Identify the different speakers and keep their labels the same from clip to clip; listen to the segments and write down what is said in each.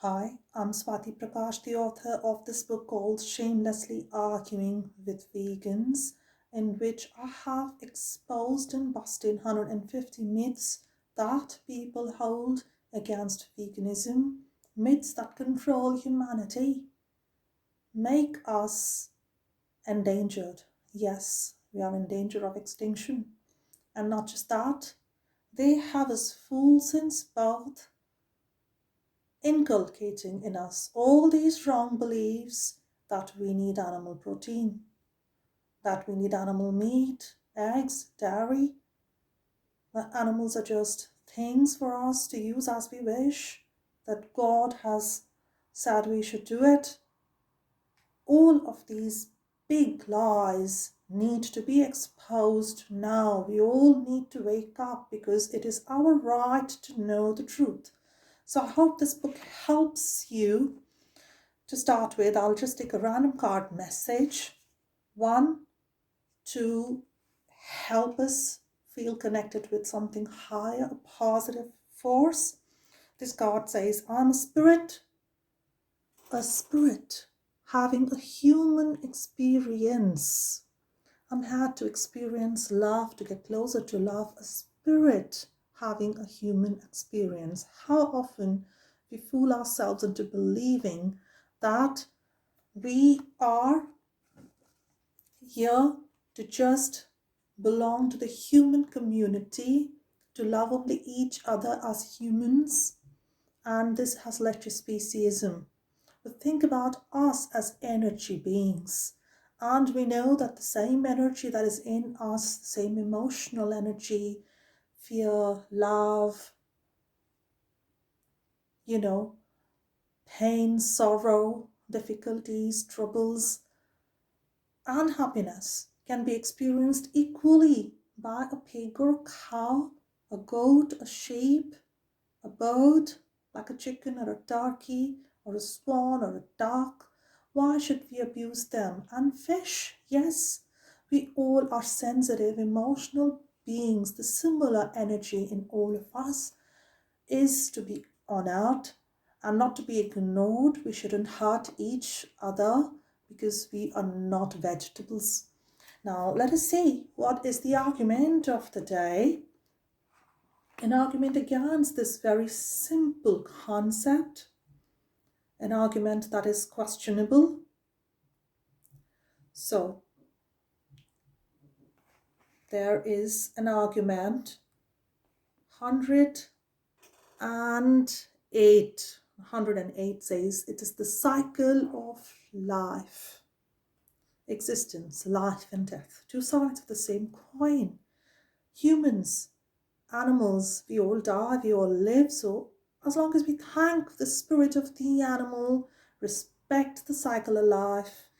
Speaker 1: Hi, I'm Swati Prakash, the author of this book called Shamelessly Arguing with Vegans, in which I have exposed and busted 150 myths that people hold against veganism, myths that control humanity, make us endangered. Yes, we are in danger of extinction. And not just that, they have us fooled since birth, inculcating in us all these wrong beliefs that we need animal protein, that we need animal meat, eggs, dairy, that animals are just things for us to use as we wish, that God has said we should do it. All of these big lies need to be exposed now. We all need to wake up because it is our right to know the truth. So I hope this book helps you. To start with, I'll just take a random card message. One, to help us feel connected with something higher, a positive force. This card says, I'm a spirit having a human experience. I'm here to experience love, to get closer to love, a spirit having a human experience. How often we fool ourselves into believing that we are here to just belong to the human community, to love only each other as humans, and this has led to speciesism. But think about us as energy beings, and we know that the same energy that is in us, the same emotional energy, fear, love, pain, sorrow, difficulties, troubles, and happiness can be experienced equally by a pig or a cow, a goat, a sheep, a bird, like a chicken or a turkey, or a swan or a duck. Why should we abuse them? And fish, yes, we all are sensitive, emotional beings. The similar energy in all of us is to be honored and not to be ignored. We shouldn't hurt each other because we are not vegetables. Now, let us see what is the argument of the day. An argument against this very simple concept, an argument that is questionable. So, there is an argument 108. 108 says it is the cycle of life. Existence, life and death, two sides of the same coin. Humans, animals, we all die, we all live. So as long as we thank the spirit of the animal, respect the cycle of life,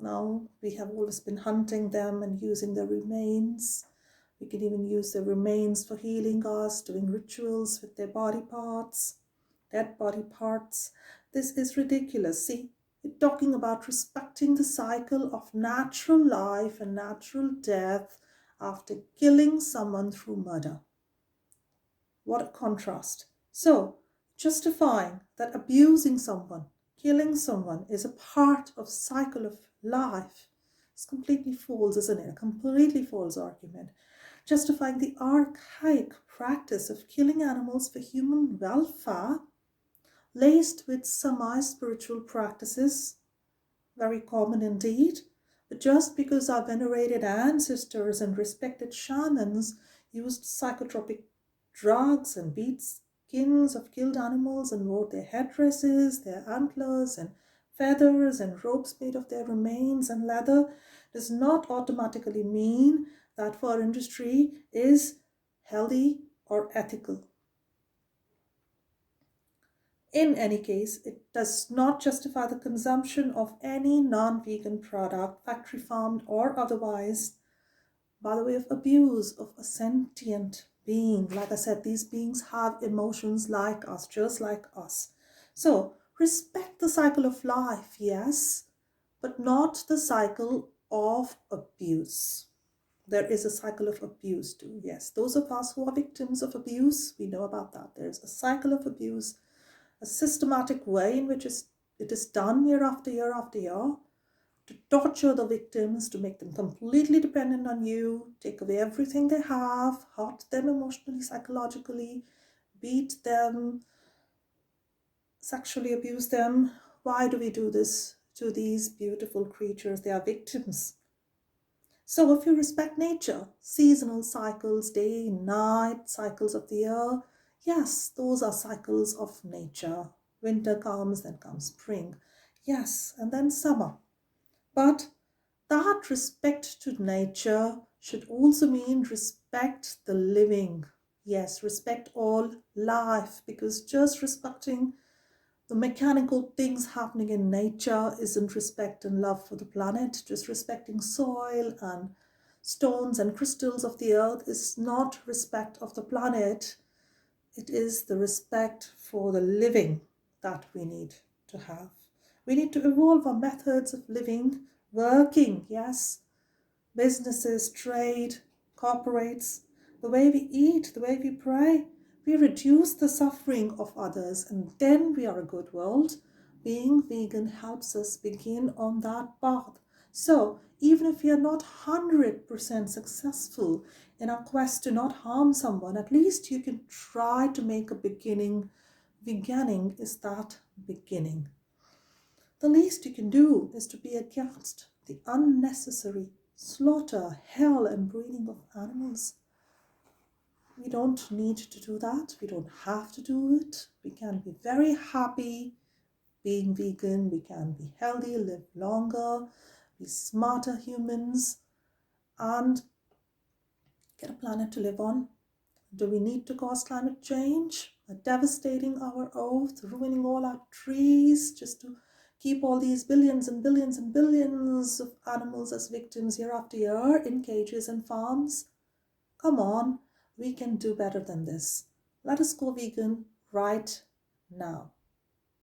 Speaker 1: now we have always been hunting them and using their remains. We can even use their remains for healing us, doing rituals with their body parts, dead body parts. This is ridiculous. See, we're talking about respecting the cycle of natural life and natural death after killing someone through murder. What a contrast. So, justifying that abusing someone, killing someone is a part of cycle of life is completely false, isn't it? A completely false argument. Justifying the archaic practice of killing animals for human welfare, laced with semi-spiritual practices, very common indeed, but just because our venerated ancestors and respected shamans used psychotropic drugs and beat skins of killed animals and wore their headdresses, their antlers and feathers and robes made of their remains and leather, does not automatically mean that fur industry is healthy or ethical. In any case, it does not justify the consumption of any non-vegan product, factory farmed or otherwise, by the way of abuse of a sentient being. Like I said, these beings have emotions like us, just like us. So, respect the cycle of life, yes, but not the cycle of abuse. There is a cycle of abuse too, yes. Those of us who are victims of abuse, we know about that. There's a cycle of abuse. a systematic way in which it is done year after year after year, to torture the victims, to make them completely dependent on you, take away everything they have, hurt them emotionally, psychologically, beat them, sexually abuse them. Why do we do this to these beautiful creatures? They are victims. So if you respect nature, seasonal cycles, day, night, cycles of the year, yes, those are cycles of nature. Winter comes, then comes spring. Yes, and then summer. But that respect to nature should also mean respect the living. Yes, respect all life, because just respecting the mechanical things happening in nature isn't respect and love for the planet. Just respecting soil and stones and crystals of the earth is not respect of the planet. It is the respect for the living that we need to have. We need to evolve our methods of living, working, yes, businesses, trade, corporates, the way we eat, the way we pray. We reduce the suffering of others, and then we are a good world. Being vegan helps us begin on that path. So, even if we are not 100% successful in our quest to not harm someone, at least you can try to make a beginning. Veganing is that beginning. The least you can do is to be against the unnecessary slaughter, hell, and breeding of animals. We don't need to do that. We don't have to do it. We can be very happy being vegan. We can be healthy, live longer, be smarter humans, and get a planet to live on. Do we need to cause climate change? Devastating our earth, ruining all our trees just to keep all these billions and billions and billions of animals as victims year after year in cages and farms? Come on, we can do better than this. Let us go vegan right now.